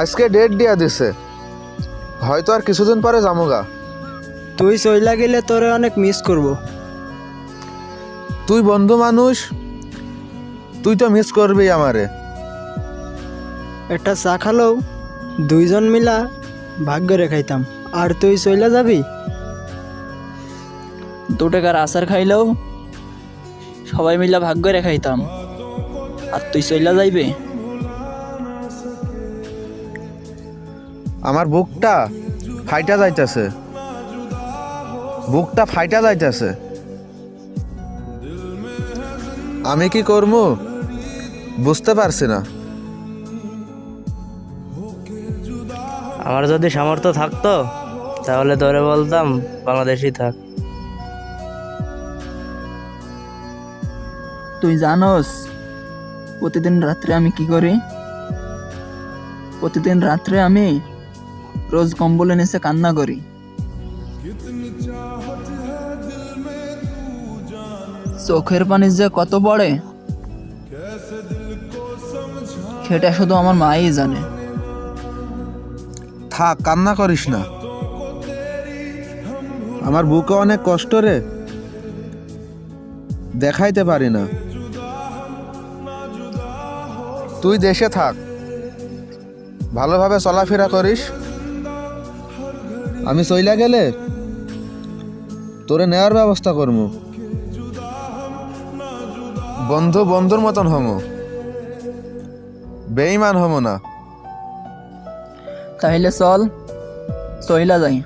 আজকে ডেট দিয়া দিছে, হয়তো আর কিছুদিন পরে যামুগা। তুই চইলা গেলে তোরে অনেক মিস করব। তুই বন্ধু মানুষ, তুই তো মিস করবি আমারে। একটা চা খালেও দুইজন মিলা ভাগ করে খাইতাম, আর তুই চইলা যাবি। 2 টাকার আচার খাইলেও সবাই মিলা ভাগ করে খাইতাম, আর তুই চইলা যাইবে। আমার বুকটা ফাইটা যাইতেছে, বুকটা ফাইটা যাইতেছে। আমি কি করবো বুঝতে পারছি না। আমার যদি সামর্থ্য থাকতো তাহলে তোরে বলতাম বাংলাদেশই থাক। তুই জানোস প্রতিদিন রাত্রে আমি কি করি? প্রতিদিন রাত্রে আমি রোজ কম্বলের নিচে কান্না করি। চোখের পানি যে কত পড়ে সেটা শুধু আমার মাই জানে। থাক, কান্না করিস না। আমার বুকে অনেক কষ্ট রে, দেখাইতে পারি না। তুই দেশে থাক, ভালোভাবে চলাফেরা করিস। আমি চইলা গেলে তোরে নেওয়ার ব্যবস্থা করবো। বন্ধু বন্ধুর মতন হমো, বেঈমান হমো না। তাহলে চল চইলা যাই।